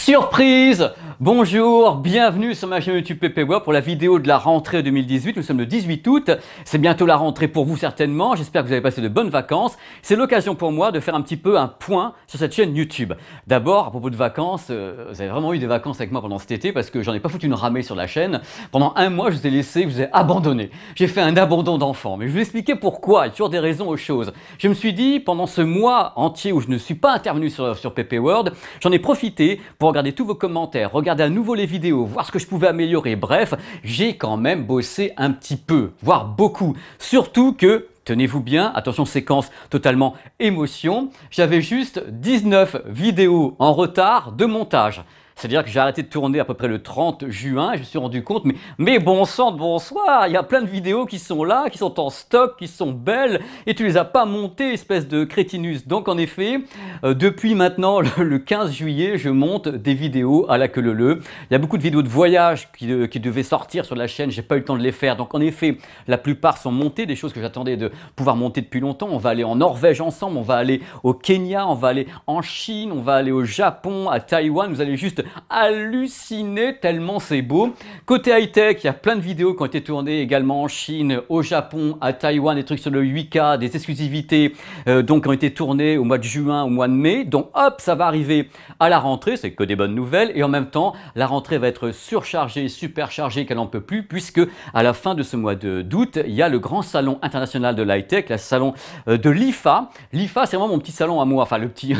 Surprise! Bonjour, bienvenue sur ma chaîne YouTube Pépé Web pour la vidéo de la rentrée 2018. Nous sommes le 18 août, c'est bientôt la rentrée pour vous certainement. J'espère que vous avez passé de bonnes vacances. C'est l'occasion pour moi de faire un petit peu un point sur cette chaîne YouTube. D'abord, à propos de vacances, vous avez vraiment eu des vacances avec moi pendant cet été parce que j'en ai pas foutu une ramée sur la chaîne. Pendant un mois, je vous ai laissé, je vous ai abandonné. J'ai fait un abandon d'enfant, mais je vais vous expliquer pourquoi. Il y a toujours des raisons aux choses. Je me suis dit, pendant ce mois entier où je ne suis pas intervenu sur Pépé World, j'en ai profité pour regarder tous vos commentaires, regarder à nouveau les vidéos, voir ce que je pouvais améliorer. Bref, j'ai quand même bossé un petit peu, voire beaucoup. Surtout que, tenez-vous bien, attention séquence totalement émotion, j'avais juste 19 vidéos en retard de montage. C'est-à-dire que j'ai arrêté de tourner à peu près le 30 juin et je me suis rendu compte, mais bon sang de bonsoir, il y a plein de vidéos qui sont là, qui sont en stock, qui sont belles et tu les as pas montées, espèce de crétinus. Donc en effet, depuis maintenant le 15 juillet, je monte des vidéos à la queue leu leu. Il y a beaucoup de vidéos de voyage qui devaient sortir sur la chaîne, j'ai pas eu le temps de les faire. Donc en effet, la plupart sont montées, des choses que j'attendais de pouvoir monter depuis longtemps. On va aller en Norvège ensemble, on va aller au Kenya, on va aller en Chine, on va aller au Japon, à Taïwan, vous allez juste halluciné tellement c'est beau. Côté high-tech, il y a plein de vidéos qui ont été tournées également en Chine, au Japon, à Taïwan, des trucs sur le 8K, des exclusivités donc qui ont été tournées au mois de juin, au mois de mai. Donc hop, ça va arriver à la rentrée, c'est que des bonnes nouvelles. Et en même temps, la rentrée va être surchargée, superchargée qu'elle n'en peut plus puisque à la fin de ce mois d'août, il y a le grand salon international de l'high-tech, le salon de l'IFA. L'IFA, c'est vraiment mon petit salon à moi. Enfin, le petit,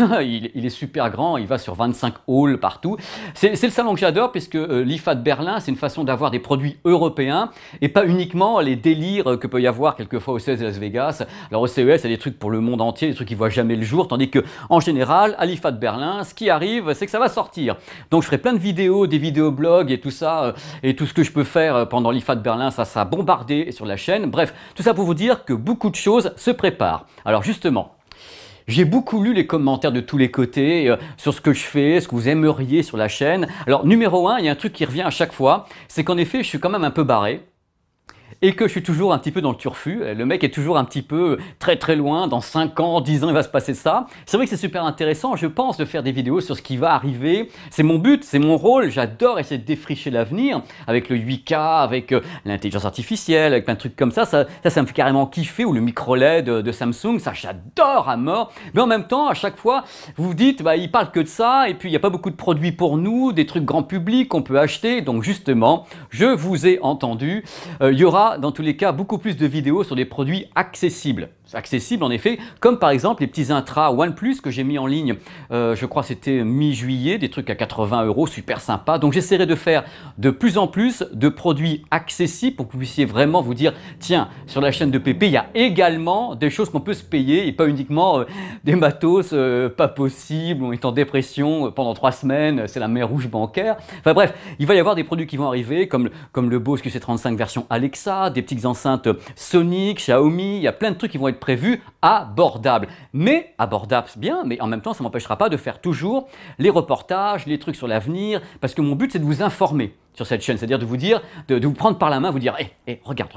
il est super grand, il va sur 25 halls partout. C'est le salon que j'adore puisque l'IFA de Berlin, c'est une façon d'avoir des produits européens et pas uniquement les délires que peut y avoir quelquefois au CES de Las Vegas. Alors au CES, il y a des trucs pour le monde entier, des trucs qui ne voient jamais le jour, tandis que en général, à l'IFA de Berlin, ce qui arrive, c'est que ça va sortir. Donc je ferai plein de vidéos, des vidéoblogs et tout ça, et tout ce que je peux faire pendant l'IFA de Berlin, ça a bombardé sur la chaîne. Bref, tout ça pour vous dire que beaucoup de choses se préparent. Alors justement, j'ai beaucoup lu les commentaires de tous les côtés sur ce que je fais, ce que vous aimeriez sur la chaîne. Alors numéro 1, il y a un truc qui revient à chaque fois, c'est qu'en effet je suis quand même un peu barré. Et que je suis toujours un petit peu dans le turfu, le mec est toujours un petit peu très loin, dans 5 ans, 10 ans il va se passer ça. C'est vrai que c'est super intéressant, je pense, de faire des vidéos sur ce qui va arriver. C'est mon but, c'est mon rôle, j'adore essayer de défricher l'avenir avec le 8K, avec l'intelligence artificielle, avec plein de trucs comme ça. Ça me fait carrément kiffer, ou le micro-LED de Samsung, ça j'adore à mort. Mais en même temps, à chaque fois, vous vous dites, bah, il parle que de ça, et puis il n'y a pas beaucoup de produits pour nous, des trucs grand public qu'on peut acheter. Donc justement, je vous ai entendu, il y aura dans tous les cas beaucoup plus de vidéos sur des produits accessibles. Accessibles en effet, comme par exemple les petits intras OnePlus que j'ai mis en ligne, je crois c'était mi-juillet, des trucs à 80 €, super sympa. Donc j'essaierai de faire de plus en plus de produits accessibles pour que vous puissiez vraiment vous dire, tiens, sur la chaîne de Pépé, il y a également des choses qu'on peut se payer et pas uniquement des matos pas possibles, on est en dépression pendant 3 semaines, c'est la mer rouge bancaire. Enfin bref, il va y avoir des produits qui vont arriver comme le Bose QC35 version Alexa, des petites enceintes Sonic, Xiaomi, il y a plein de trucs qui vont être prévus abordables. Mais abordables, c'est bien, mais en même temps, ça ne m'empêchera pas de faire toujours les reportages, les trucs sur l'avenir, parce que mon but, c'est de vous informer sur cette chaîne, c'est-à-dire de vous dire, de vous prendre par la main, vous dire, regarde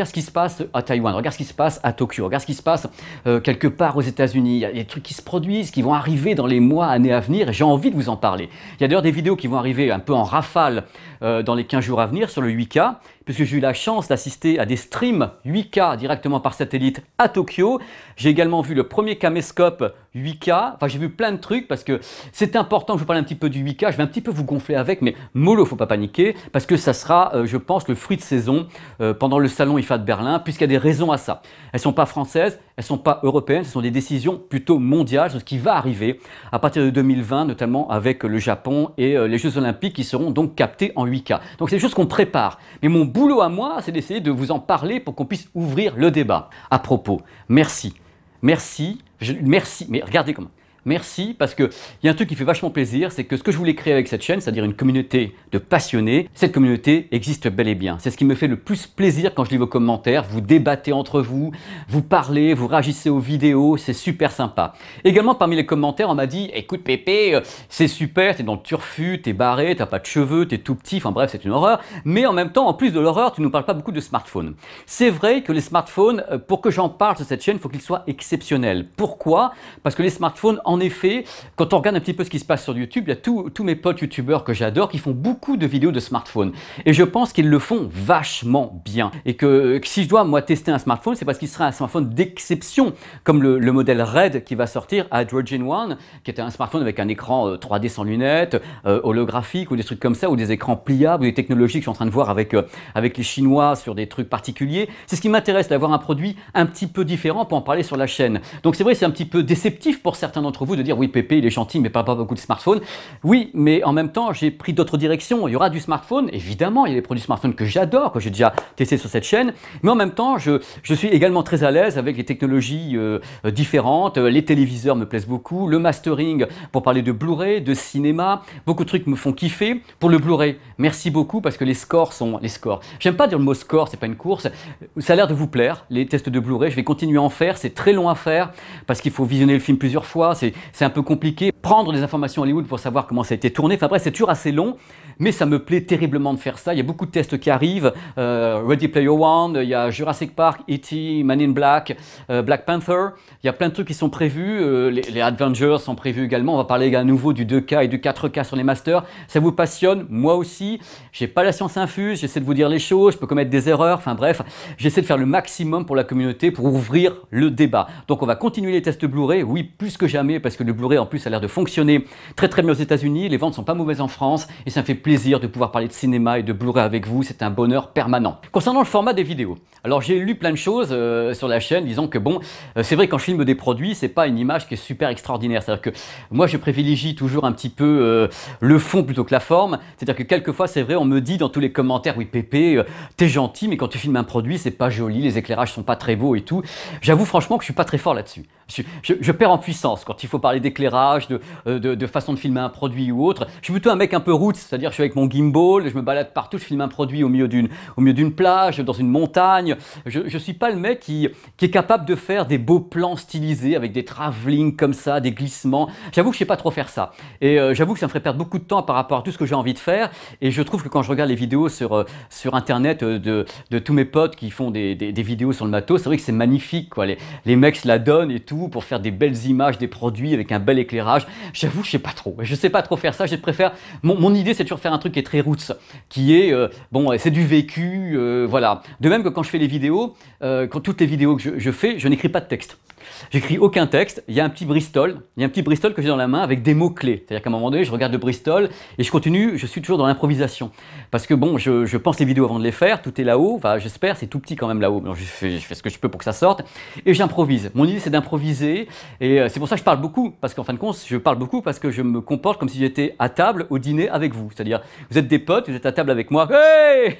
ce qui se passe à Taïwan, regarde ce qui se passe à Tokyo, regarde ce qui se passe quelque part aux États-Unis. Il y a des trucs qui se produisent, qui vont arriver dans les mois, années à venir, et j'ai envie de vous en parler. Il y a d'ailleurs des vidéos qui vont arriver un peu en rafale dans les 15 jours à venir sur le 8K, puisque j'ai eu la chance d'assister à des streams 8K directement par satellite à Tokyo. J'ai également vu le premier caméscope 8K, enfin j'ai vu plein de trucs parce que c'est important que je vous parle un petit peu du 8K, je vais un petit peu vous gonfler avec, mais mollo, faut pas paniquer, parce que ça sera, je pense, le fruit de saison pendant le salon IFA de Berlin, puisqu'il y a des raisons à ça. Elles ne sont pas françaises, elles ne sont pas européennes, ce sont des décisions plutôt mondiales sur ce qui va arriver à partir de 2020, notamment avec le Japon et les Jeux Olympiques qui seront donc captés en 8K. Donc c'est des choses qu'on prépare. Mais mon boulot à moi, c'est d'essayer de vous en parler pour qu'on puisse ouvrir le débat. À propos, merci, mais regardez comment. Merci, parce qu'il y a un truc qui fait vachement plaisir, c'est que ce que je voulais créer avec cette chaîne, c'est-à-dire une communauté de passionnés, cette communauté existe bel et bien. C'est ce qui me fait le plus plaisir quand je lis vos commentaires, vous débattez entre vous, vous parlez, vous réagissez aux vidéos, c'est super sympa. Également, parmi les commentaires, on m'a dit, écoute Pépé, c'est super, t'es dans le turfu, t'es barré, t'as pas de cheveux, t'es tout petit, enfin bref, c'est une horreur. Mais en même temps, en plus de l'horreur, tu nous parles pas beaucoup de smartphones. C'est vrai que les smartphones, pour que j'en parle sur cette chaîne, il faut qu'ils soient exceptionnels. Pourquoi? Parce que les smartphones, en en effet, quand on regarde un petit peu ce qui se passe sur YouTube, il y a tous mes potes youtubeurs que j'adore qui font beaucoup de vidéos de smartphone. Et je pense qu'ils le font vachement bien. Et que si je dois, moi, tester un smartphone, c'est parce qu'il sera un smartphone d'exception, comme le modèle Red qui va sortir, Hydrogen One, qui est un smartphone avec un écran 3D sans lunettes, holographique ou des trucs comme ça, ou des écrans pliables, ou des technologies que je suis en train de voir avec les Chinois sur des trucs particuliers. C'est ce qui m'intéresse, d'avoir un produit un petit peu différent pour en parler sur la chaîne. Donc c'est vrai, c'est un petit peu déceptif pour certains d'entre vous de dire oui, Pépé, il est gentil, mais pas beaucoup de smartphones. Oui, mais en même temps, j'ai pris d'autres directions. Il y aura du smartphone, évidemment, il y a des produits smartphones que j'adore, que j'ai déjà testé sur cette chaîne, mais en même temps, je suis également très à l'aise avec les technologies différentes. Les téléviseurs me plaisent beaucoup, le mastering pour parler de Blu-ray, de cinéma, beaucoup de trucs me font kiffer. Pour le Blu-ray, merci beaucoup parce que les scores sont les scores. J'aime pas dire le mot score, c'est pas une course. Ça a l'air de vous plaire, les tests de Blu-ray. Je vais continuer à en faire. C'est très long à faire parce qu'il faut visionner le film plusieurs fois. C'est un peu compliqué. Prendre des informations Hollywood pour savoir comment ça a été tourné. Enfin bref, c'est toujours assez long, mais ça me plaît terriblement de faire ça. Il y a beaucoup de tests qui arrivent. Ready Player One, il y a Jurassic Park, E.T., Man in Black, Black Panther. Il y a plein de trucs qui sont prévus. Les Avengers sont prévus également. On va parler à nouveau du 2K et du 4K sur les masters. Ça vous passionne? Moi aussi. J'ai pas la science infuse. J'essaie de vous dire les choses. Je peux commettre des erreurs. Enfin bref, j'essaie de faire le maximum pour la communauté, pour ouvrir le débat. Donc on va continuer les tests Blu-ray. Oui, plus que jamais, parce que le Blu-ray en plus a l'air de fonctionner très très bien aux États-Unis. Les ventes sont pas mauvaises en France et ça me fait plaisir de pouvoir parler de cinéma et de Blu-ray avec vous. C'est un bonheur permanent. Concernant le format des vidéos, alors j'ai lu plein de choses sur la chaîne, disant que bon, c'est vrai, quand je filme des produits, c'est pas une image qui est super extraordinaire. C'est-à-dire que moi je privilégie toujours un petit peu le fond plutôt que la forme. C'est-à-dire que quelquefois, c'est vrai, on me dit dans tous les commentaires, oui Pépé, t'es gentil, mais quand tu filmes un produit, c'est pas joli, les éclairages sont pas très beaux et tout. J'avoue franchement que je suis pas très fort là-dessus. Je perds en puissance quand il faut parler d'éclairage, de façon de filmer un produit ou autre. Je suis plutôt un mec un peu roots, c'est-à-dire je suis avec mon gimbal, je me balade partout, je filme un produit au milieu d'une plage, dans une montagne. Je suis pas le mec qui est capable de faire des beaux plans stylisés avec des travelling comme ça, des glissements. J'avoue que je sais pas trop faire ça. Et j'avoue que ça me ferait perdre beaucoup de temps par rapport à tout ce que j'ai envie de faire. Et je trouve que quand je regarde les vidéos sur internet de tous mes potes qui font des vidéos sur le matos, c'est vrai que c'est magnifique, quoi. Les mecs se la donnent et tout pour faire des belles images des produits avec un bel éclairage. J'avoue, je sais pas trop. Je sais pas trop faire ça. Je préfère. Mon idée, c'est toujours faire un truc qui est très roots, qui est bon, c'est du vécu, voilà. De même que quand je fais les vidéos, quand toutes les vidéos que je fais, je n'écris pas de texte. J'écris aucun texte, il y a un petit Bristol que j'ai dans la main avec des mots-clés. C'est-à-dire qu'à un moment donné, je regarde le Bristol et je continue, je suis toujours dans l'improvisation. Parce que bon, je pense les vidéos avant de les faire, tout est là-haut, enfin j'espère, c'est tout petit quand même là-haut. Je fais ce que je peux pour que ça sorte et j'improvise. Mon idée c'est d'improviser et c'est pour ça que je parle beaucoup, parce qu'en fin de compte, je parle beaucoup parce que je me comporte comme si j'étais à table au dîner avec vous. C'est-à-dire, vous êtes des potes, vous êtes à table avec moi. Hey,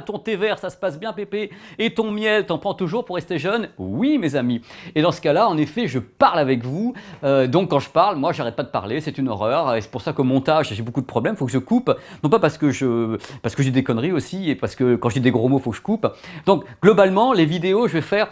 ton thé vert, ça se passe bien Pépé? Et ton miel, t'en prends toujours pour rester jeune? Oui mes amis. Et dans ce cas-là, en effet, je parle avec vous. Donc quand je parle, moi, j'arrête pas de parler. C'est une horreur. Et c'est pour ça qu'au montage, j'ai beaucoup de problèmes. Il faut que je coupe. Non pas parce que je dis des conneries aussi, et parce que quand je dis des gros mots, il faut que je coupe. Donc globalement, les vidéos, je vais faire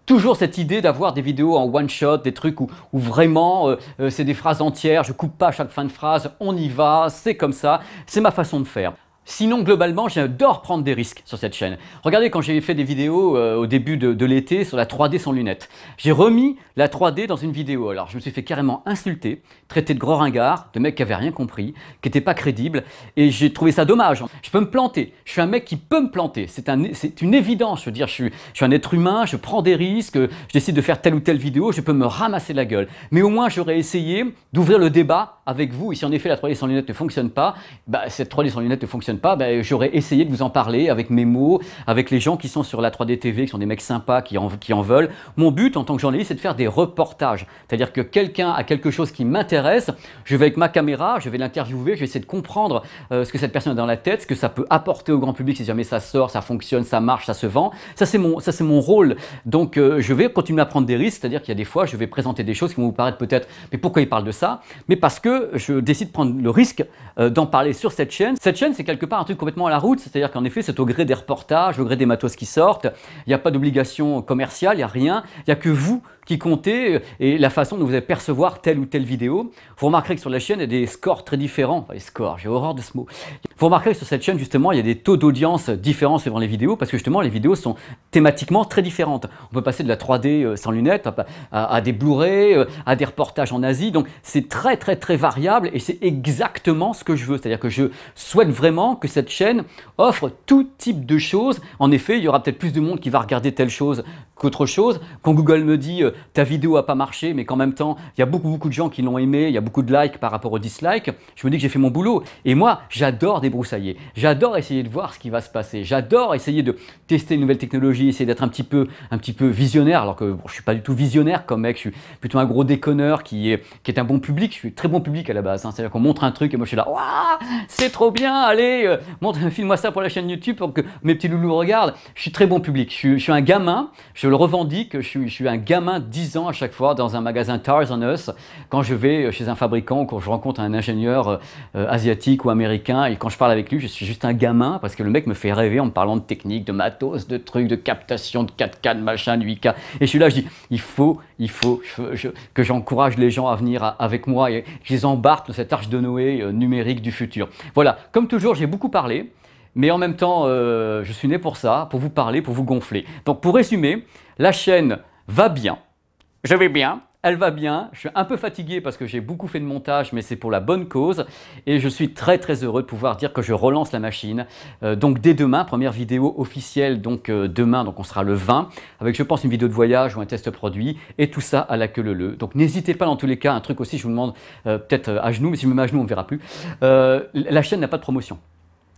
toujours cette idée d'avoir des vidéos en one shot, des trucs où vraiment c'est des phrases entières. Je coupe pas à chaque fin de phrase. On y va. C'est comme ça. C'est ma façon de faire. Sinon, globalement, j'adore prendre des risques sur cette chaîne. Regardez, quand j'ai fait des vidéos au début de l'été sur la 3D sans lunettes, j'ai remis la 3D dans une vidéo. Alors, je me suis fait carrément insulter, traiter de gros ringard, de mec qui avait rien compris, qui n'était pas crédible, et j'ai trouvé ça dommage. Je peux me planter. Je suis un mec qui peut me planter. C'est une évidence. Je veux dire, je suis un être humain, je prends des risques, je décide de faire telle ou telle vidéo, je peux me ramasser la gueule. Mais au moins, j'aurais essayé d'ouvrir le débat avec vous. Et si en effet la 3D sans lunettes ne fonctionne pas, bah, cette 3D sans lunettes ne fonctionne pas, ben, j'aurais essayé de vous en parler avec mes mots, avec les gens qui sont sur la 3D TV, qui sont des mecs sympas, qui en veulent. Mon but en tant que journaliste, c'est de faire des reportages. C'est-à-dire que quelqu'un a quelque chose qui m'intéresse, je vais avec ma caméra, je vais l'interviewer, je vais essayer de comprendre ce que cette personne a dans la tête, ce que ça peut apporter au grand public si jamais ça sort, ça fonctionne, ça marche, ça se vend. Ça, c'est mon rôle. Donc, je vais continuer à prendre des risques, c'est-à-dire qu'il y a des fois, je vais présenter des choses qui vont vous paraître peut-être, mais pourquoi il parle de ça? Mais parce que je décide de prendre le risque d'en parler sur cette chaîne. Cette chaîne, c'est quelque part un truc complètement à la route, c'est-à-dire qu'en effet, c'est au gré des reportages, au gré des matos qui sortent. Il n'y a pas d'obligation commerciale, il n'y a rien. Il n'y a que vous qui comptait et la façon dont vous allez percevoir telle ou telle vidéo. Vous remarquerez que sur la chaîne, il y a des scores très différents. Enfin, les scores, j'ai horreur de ce mot. Vous remarquerez que sur cette chaîne, justement, il y a des taux d'audience différents suivant les vidéos parce que justement, les vidéos sont thématiquement très différentes. On peut passer de la 3D sans lunettes à des Blu-ray, à des reportages en Asie. Donc, c'est très, très, très variable et c'est exactement ce que je veux. C'est-à-dire que je souhaite vraiment que cette chaîne offre tout type de choses. En effet, il y aura peut-être plus de monde qui va regarder telle chose qu'autre chose. Quand Google me dit ta vidéo n'a pas marché, mais qu'en même temps, il y a beaucoup de gens qui l'ont aimé, il y a beaucoup de likes par rapport aux dislikes, je me dis que j'ai fait mon boulot. Et moi, j'adore débroussailler. J'adore essayer de voir ce qui va se passer. J'adore essayer de tester une nouvelle technologie, essayer d'être un petit peu visionnaire, alors que bon, je ne suis pas du tout visionnaire comme mec, je suis plutôt un gros déconneur qui est un bon public. Je suis très bon public à la base. Hein. C'est-à-dire qu'on montre un truc et moi je suis là, waouh, c'est trop bien, allez, filme-moi ça pour la chaîne YouTube pour que mes petits loulous regardent. Je suis très bon public. Je suis un gamin, je le revendique, je suis un gamin de 10 ans à chaque fois dans un magasin Toys R Us, quand je vais chez un fabricant, quand je rencontre un ingénieur asiatique ou américain et quand je parle avec lui, je suis juste un gamin parce que le mec me fait rêver en me parlant de technique, de matos, de trucs, de captation, de 4K, de machin, de 8K. Et je suis là, je dis, il faut que j'encourage les gens à venir avec moi et que je les embarque dans cette arche de Noé numérique du futur. Voilà, comme toujours, j'ai beaucoup parlé. Mais en même temps, je suis né pour ça, pour vous parler, pour vous gonfler. Donc pour résumer, la chaîne va bien. Je vais bien, elle va bien. Je suis un peu fatigué parce que j'ai beaucoup fait de montage, mais c'est pour la bonne cause. Et je suis très très heureux de pouvoir dire que je relance la machine. Donc dès demain, première vidéo officielle, donc demain, donc on sera le 20, avec je pense une vidéo de voyage ou un test produit, et tout ça à la queue leu-leu. Donc n'hésitez pas dans tous les cas, un truc aussi, je vous demande peut-être à genoux, mais si je me mets à genoux, on ne verra plus. La chaîne n'a pas de promotion.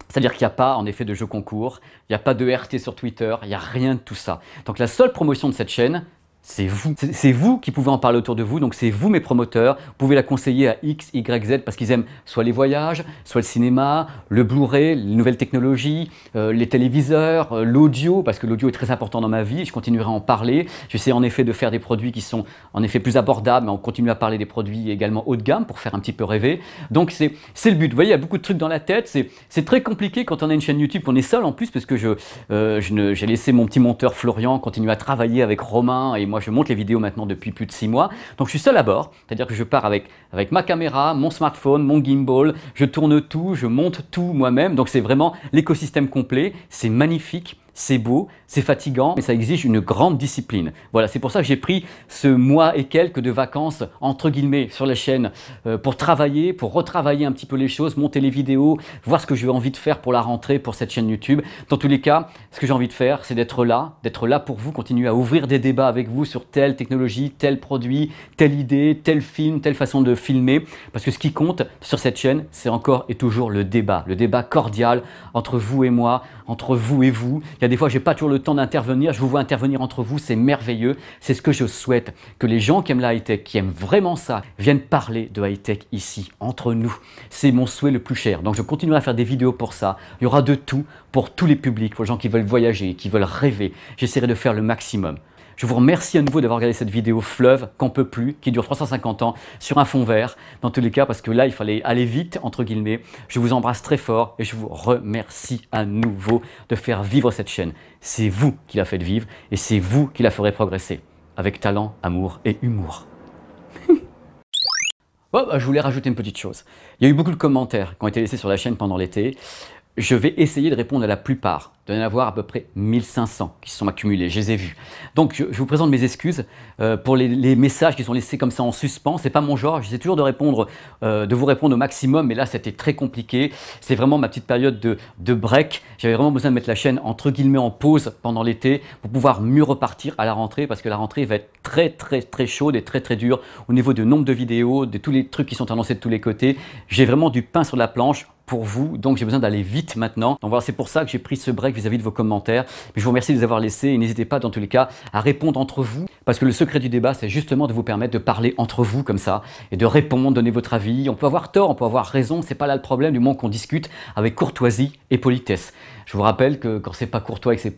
C'est-à-dire qu'il n'y a pas en effet de jeu concours, il n'y a pas de RT sur Twitter, il n'y a rien de tout ça. Donc la seule promotion de cette chaîne, c'est vous. C'est vous qui pouvez en parler autour de vous, donc c'est vous mes promoteurs. Vous pouvez la conseiller à X, Y, Z parce qu'ils aiment soit les voyages, soit le cinéma, le Blu-ray, les nouvelles technologies, les téléviseurs, l'audio, parce que l'audio est très important dans ma vie et je continuerai à en parler. J'essaie en effet de faire des produits qui sont en effet plus abordables, mais on continue à parler des produits également haut de gamme pour faire un petit peu rêver. Donc c'est le but. Vous voyez, il y a beaucoup de trucs dans la tête. C'est très compliqué quand on a une chaîne YouTube, qu'on est seul en plus, parce que j'ai laissé mon petit monteur Florian continuer à travailler avec Romain et moi je monte les vidéos maintenant depuis plus de 6 mois, donc je suis seul à bord, c'est-à-dire que je pars avec ma caméra, mon smartphone, mon gimbal, je tourne tout, je monte tout moi-même, donc c'est vraiment l'écosystème complet, c'est magnifique. C'est beau, c'est fatigant, mais ça exige une grande discipline. Voilà, c'est pour ça que j'ai pris ce mois et quelques de vacances, entre guillemets, sur la chaîne, pour travailler, pour retravailler un petit peu les choses, monter les vidéos, voir ce que j'ai envie de faire pour la rentrée, pour cette chaîne YouTube. Dans tous les cas, ce que j'ai envie de faire, c'est d'être là pour vous, continuer à ouvrir des débats avec vous sur telle technologie, tel produit, telle idée, tel film, telle façon de filmer. Parce que ce qui compte sur cette chaîne, c'est encore et toujours le débat cordial entre vous et moi, entre vous et vous. Il y a des fois, je n'ai pas toujours le temps d'intervenir, je vous vois intervenir entre vous, c'est merveilleux. C'est ce que je souhaite, que les gens qui aiment la high-tech, qui aiment vraiment ça, viennent parler de high-tech ici, entre nous. C'est mon souhait le plus cher. Donc je continuerai à faire des vidéos pour ça. Il y aura de tout pour tous les publics, pour les gens qui veulent voyager, qui veulent rêver. J'essaierai de faire le maximum. Je vous remercie à nouveau d'avoir regardé cette vidéo fleuve, qu'en peut plus, qui dure 350 ans, sur un fond vert. Dans tous les cas, parce que là, il fallait aller vite, entre guillemets. Je vous embrasse très fort et je vous remercie à nouveau de faire vivre cette chaîne. C'est vous qui la faites vivre et c'est vous qui la ferez progresser. Avec talent, amour et humour. Oh, bah, je voulais rajouter une petite chose. Il y a eu beaucoup de commentaires qui ont été laissés sur la chaîne pendant l'été. Je vais essayer de répondre à la plupart. Il doit y en avoir à peu près 1500 qui se sont accumulés, je les ai vus. Donc je vous présente mes excuses pour les messages qui sont laissés comme ça en suspens. C'est pas mon genre, j'essaie toujours de vous répondre au maximum, mais là c'était très compliqué. C'est vraiment ma petite période de break. J'avais vraiment besoin de mettre la chaîne entre guillemets en pause pendant l'été pour pouvoir mieux repartir à la rentrée, parce que la rentrée va être très chaude et très dure au niveau du nombre de vidéos, de tous les trucs qui sont annoncés de tous les côtés. J'ai vraiment du pain sur la planche pour vous, donc j'ai besoin d'aller vite maintenant. Donc voilà, c'est pour ça que j'ai pris ce break vis-à-vis de vos commentaires. Mais je vous remercie de les avoir laissés et n'hésitez pas dans tous les cas à répondre entre vous, parce que le secret du débat, c'est justement de vous permettre de parler entre vous comme ça et de répondre, donner votre avis. On peut avoir tort, on peut avoir raison, c'est pas là le problème, du moment qu'on discute avec courtoisie et politesse. Je vous rappelle que quand c'est pas courtois et que c'est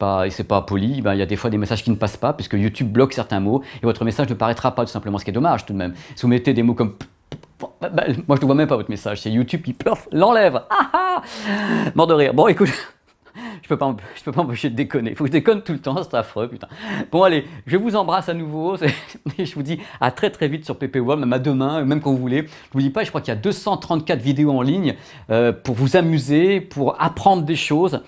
pas poli, ben, il y a des fois des messages qui ne passent pas puisque YouTube bloque certains mots et votre message ne paraîtra pas tout simplement, ce qui est dommage tout de même. Si vous mettez des mots comme moi je ne vois même pas votre message, c'est YouTube qui l'enlève. Ah ah, mort de rire. Bon écoute, je peux pas m'empêcher de déconner. Il faut que je déconne tout le temps, c'est affreux, putain. Bon, allez, je vous embrasse à nouveau. Et je vous dis à très très vite sur PP World, même à demain, même quand vous voulez. Je vous dis pas, je crois qu'il y a 234 vidéos en ligne pour vous amuser, pour apprendre des choses.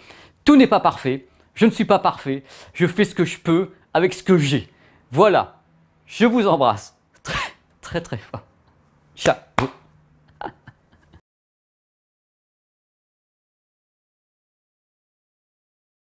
Tout n'est pas parfait. Je ne suis pas parfait. Je fais ce que je peux avec ce que j'ai. Voilà. Je vous embrasse très très très fort. Ciao.